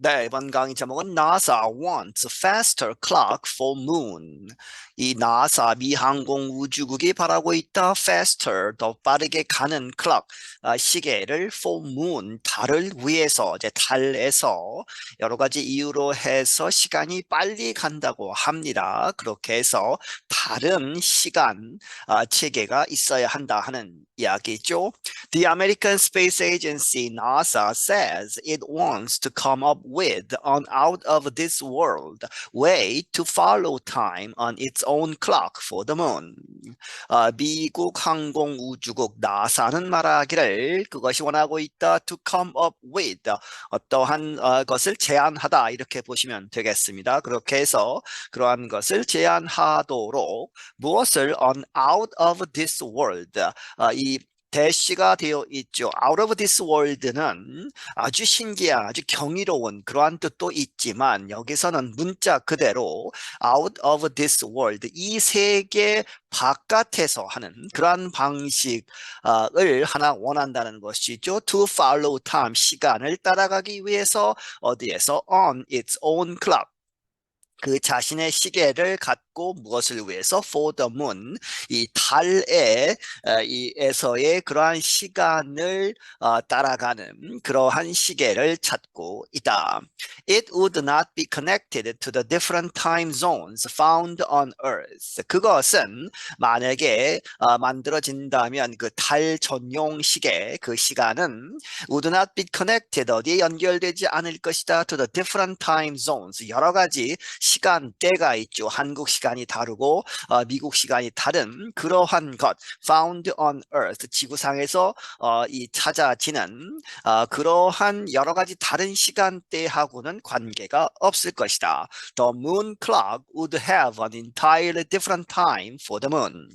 네, 이번 강의 제목은 NASA wants faster clock for moon. 이 나사 미 항공우주국이 바라고 있다. faster, 더 빠르게 가는 clock, 시계를 for moon, 달을 위해서, 이제 달에서 여러 가지 이유로 해서 시간이 빨리 간다고 합니다. 그렇게 해서 다른 시간 체계가 있어야 한다 하는 이야기죠. The American Space Agency, NASA, says it wants to come up with an out of this world way to follow time on its own clock for the moon. 미국 항공우주국 나사는 말하기를 그것이 원하고 있다. To come up with 어떠한 것을 제안하다 이렇게 보시면 되겠습니다. 그렇게 해서 그러한 것을 제안하도록 무엇을 on out of this world 이 대시가 되어 있죠. Out of this world는 아주 신기한, 아주 경이로운 그러한 뜻도 있지만 여기서는 문자 그대로 out of this world, 이 세계 바깥에서 하는 그러한 방식을 하나 원한다는 것이죠. To follow time, 시간을 따라가기 위해서 어디에서 on its own clock. 그 자신의 시계를 갖고 무엇을 위해서 for the moon 이 달에 이에서의 그러한 시간을 따라가는 그러한 시계를 찾고 있다. It would not be connected to the different time zones found on Earth. 그것은 만약에 만들어진다면 그 달 전용 시계 그 시간은 would not be connected 어디에 연결되지 않을 것이다 to the different time zones 여러 가지 시간대가 있죠. 한국 시간이 다르고 미국 시간이 다른 그러한 것 found on earth 지구상에서 이 찾아지는 그러한 여러 가지 다른 시간대하고는 관계가 없을 것이다. The moon clock would have an entirely different time for the moon.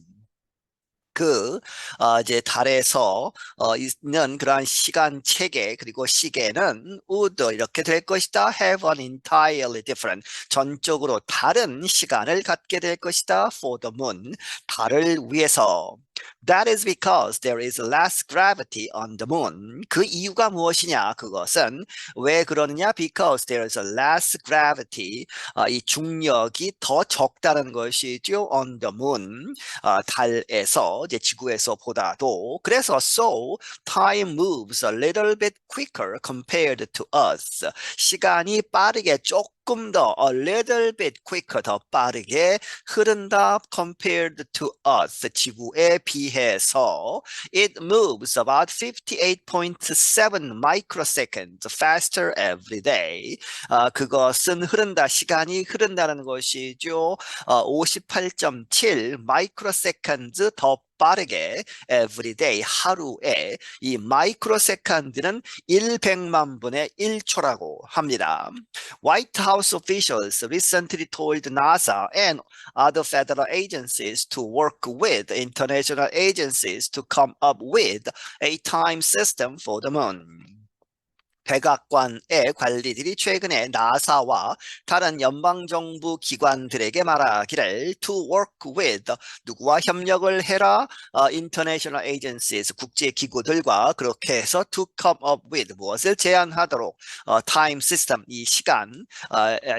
이제 달에서 있는 그러한 시간 체계 그리고 시계는 would 이렇게 될 것이다. have an entirely different 전적으로 다른 시간을 갖게 될 것이다. for the moon 달을 위해서. That is because there is less gravity on the moon. 그 이유가 무엇이냐? 그것은 왜 그러느냐? Because there is less gravity. 이 중력이 더 적다는 것이죠. On the moon. 달에서 이제 지구에서 보다도 그래서 so time moves a little bit quicker compared to us. 시간이 빠르게 조금 더 a little bit quicker 더 빠르게 흐른다 compared to us 지구에 비해서 it moves about 58.7 microseconds faster every day. 그것은 흐른다 시간이 흐른다는 것이죠. 58.7 마이크로세컨드 더 빠르게 everyday 하루에 이 마이크로세컨드는 100만 분의 1초라고 합니다. White House officials recently told NASA and other federal agencies to work with international agencies to come up with a time system for the moon. 백악관의 관리들이 최근에 나사와 다른 연방정부 기관들에게 말하기를 to work with 누구와 협력을 해라 international agencies 국제기구들과 그렇게 해서 to come up with 무엇을 제안하도록 time system 이 시간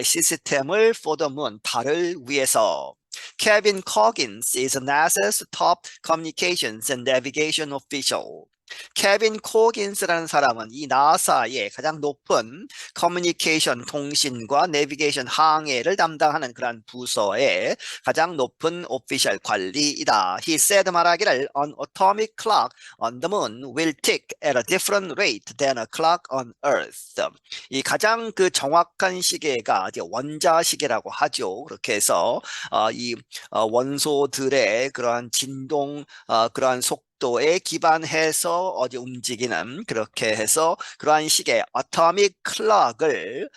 시스템을 for the moon 달을 위해서. Kevin Coggins is NASA's top communications and navigation official. 케빈 코긴스라는 사람은 이 나사의 가장 높은 커뮤니케이션 통신과 내비게이션 항해를 담당하는 그런 부서의 가장 높은 오피셜 관리이다. He said 말하기를 an atomic clock on the moon will tick at a different rate than a clock on Earth. 이 가장 그 정확한 시계가 원자 시계라고 하죠. 그렇게 해서 이 원소들의 그러한 진동 그러한 속도에 기반해서 어디 움직이는 그렇게 해서 그러한 식의 어토믹 클럭을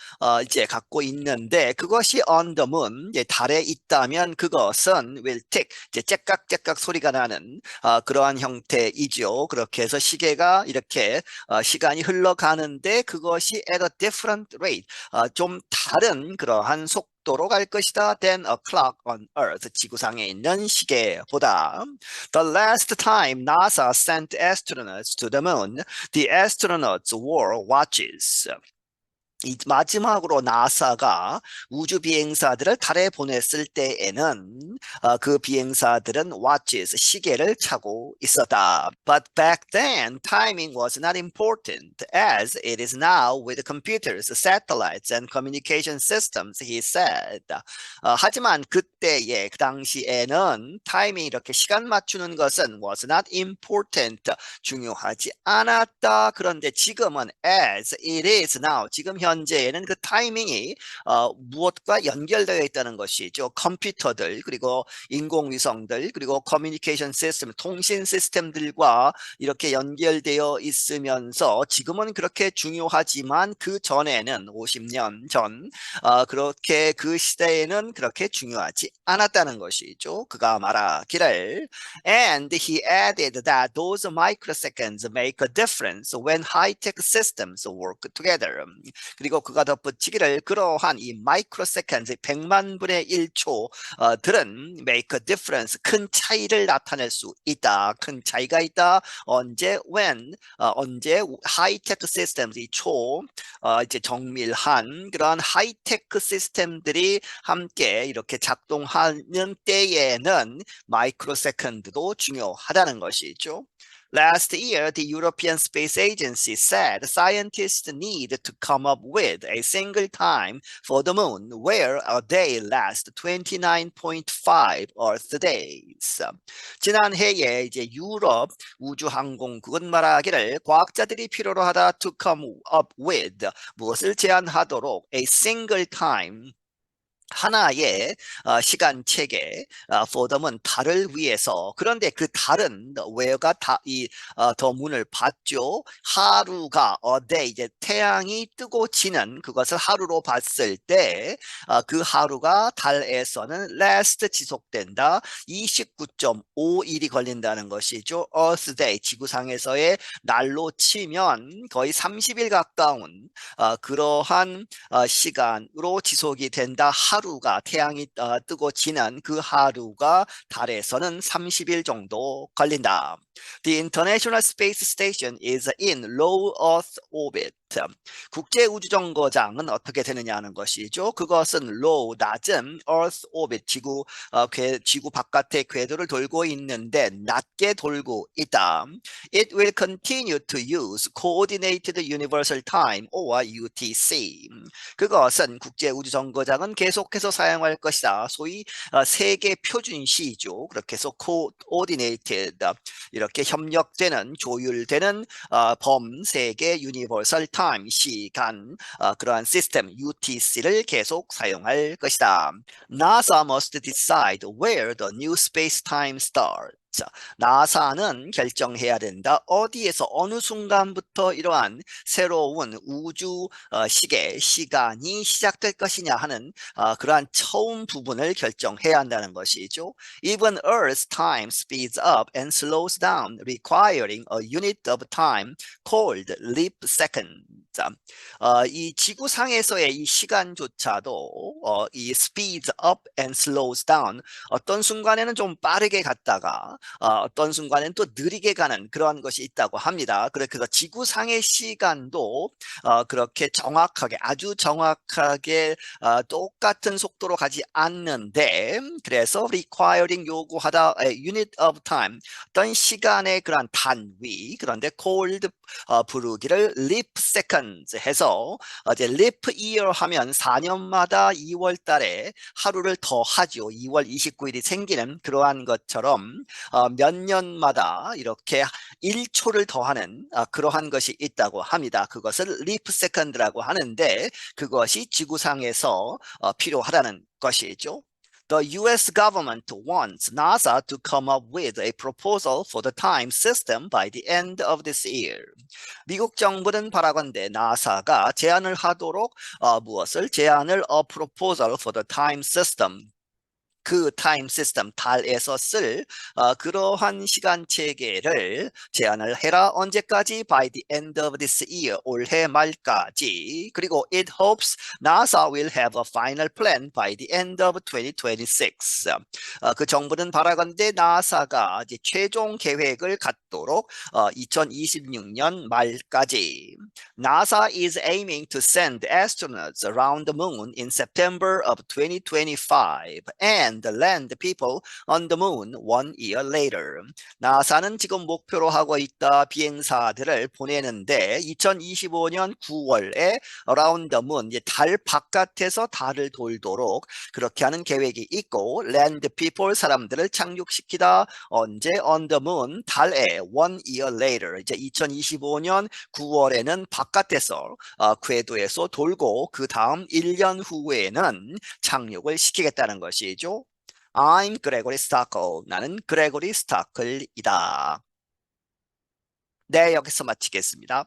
이제 갖고 있는데 그것이 on the moon 이제 달에 있다면 그것은 will tick 이제 째깍째깍 소리가 나는 그러한 형태이죠. 그렇게 해서 시계가 이렇게 시간이 흘러가는데 그것이 at a different rate 좀 다른 그러한 속도로 갈 것이다 than a clock on Earth 지구상에 있는 시계보다. The last time NASA sent astronauts to the moon, the astronauts wore watches. 이 마지막으로 나사가 우주 비행사들을 달에 보냈을 때에는 그 비행사들은 watches, 시계를 차고 있었다. But back then, timing was not important as it is now with computers, satellites, and communication systems, he said. 하지만 그때의 그 당시에는 타이밍 이렇게 시간 맞추는 것은 was not important, 중요하지 않았다. 그런데 지금은 as it is now, 지금 현재에는 그 타이밍이 무엇과 연결되어 있다는 것이죠. 컴퓨터들, 그리고 인공위성들, 그리고 커뮤니케이션 시스템, 통신 시스템들과 이렇게 연결되어 있으면서 지금은 그렇게 중요하지만 그 전에는 50년 전 그렇게 그 시대에는 그렇게 중요하지 않았다는 것이죠. 그가 말하기를 And he added that those microseconds make a difference when high-tech systems work together. 그리고 그가 덧붙이기를 그러한 이 microseconds, 100만 분의 1초들은 make a difference, 큰 차이를 나타낼 수 있다. 큰 차이가 있다. 언제? When? 언제? high-tech systems, 이제 정밀한 그런 하이테크 시스템들이 함께 이렇게 작동하는 때에는 마이크로세컨드도 중요하다는 것이죠. Last year, the European Space Agency said scientists need to come up with a single time for the moon where a day lasts 29.5 Earth days. 지난해에 이제 유럽 우주항공국은 말하기를 과학자들이 필요로 하다 to come up with 무엇을 제안하도록 a single time 하나의 시간 체계 for the은 달을 위해서. 그런데 그 달은 where가 더 문을 받죠. 하루가 a day, 이제 태양이 뜨고 지는 그것을 하루로 봤을 때 그 하루가 달에서는 last 지속된다. 29.5일이 걸린다는 것이죠. Earth Day, 지구상에서의 날로 치면 거의 30일 가까운 그러한 시간으로 지속이 된다. 하루가 태양이 뜨고 지난 그 하루가 달에서는 30일 정도 걸린다. The International Space Station is in low Earth orbit. 국제우주정거장은 어떻게 되느냐 하는 것이죠. 그것은 low, 낮은 Earth orbit, 지구 바깥의 궤도를 돌고 있는데 낮게 돌고 있다. It will continue to use Coordinated Universal Time or UTC. 그것은 국제우주정거장은 계속해서 사용할 것이다. 소위 세계 표준시죠. 그렇게 해서 Coordinated, 이렇게 협력되는, 조율되는 범세계 유니버설 타임, 시간, 그러한 시스템 UTC를 계속 사용할 것이다. NASA must decide where the new space-time starts. 나사는 결정해야 된다. 어디에서 어느 순간부터 이러한 새로운 우주 시간이 시작될 것이냐 하는 그러한 처음 부분을 결정해야 한다는 것이죠. Even Earth's time speeds up and slows down, requiring a unit of time called leap second. 이 지구상에서의 이 시간조차도 이 speeds up and slows down, 어떤 순간에는 좀 빠르게 갔다가 어떤 순간에는 또 느리게 가는 그런 것이 있다고 합니다. 그래서 지구상의 시간도 그렇게 정확하게, 아주 정확하게 똑같은 속도로 가지 않는데, 그래서 requiring, 요구하다, unit of time, 어떤 시간의 그런 단위, 그런데 called 부르기를 leap seconds 해서 이제 leap year 하면 4년마다 2월 달에 하루를 더 하죠. 2월 29일이 생기는 그러한 것처럼 몇 년마다 이렇게 1초를 더하는 그러한 것이 있다고 합니다. 그것을 leap second라고 하는데 그것이 지구상에서 필요하다는 것이죠. The US government wants NASA to come up with a proposal for the time system by the end of this year. 미국 정부는 바라건대 나사가 제안을 하도록 무엇을? 제안을 a proposal for the time system. 그 타임 시스템, 달에서 쓸 그러한 시간 체계를 제안을 해라. 언제까지? By the end of this year, 올해 말까지. 그리고 it hopes NASA will have a final plan by the end of 2026. 그 정부는 바라건대 나사가 이제 최종 계획을 갖도록 2026년 말까지. NASA is aiming to send astronauts around the moon in September of 2025 and land people on the moon 1 year later. 나사는 지금 목표로 하고 있다 비행사들을 보내는데 2025년 9월에 around the moon, 달 바깥에서 달을 돌도록 그렇게 하는 계획이 있고 land people, 사람들을 착륙시키다 언제 on the moon, 달에 1 year later, 이제 2025년 9월에는 바깥에서 궤도에서 돌고 그 다음 1년 후에는 착륙을 시키겠다는 것이죠. I'm Gregory Stockel. 나는 그레고리 스타클이다. 네, 여기서 마치겠습니다.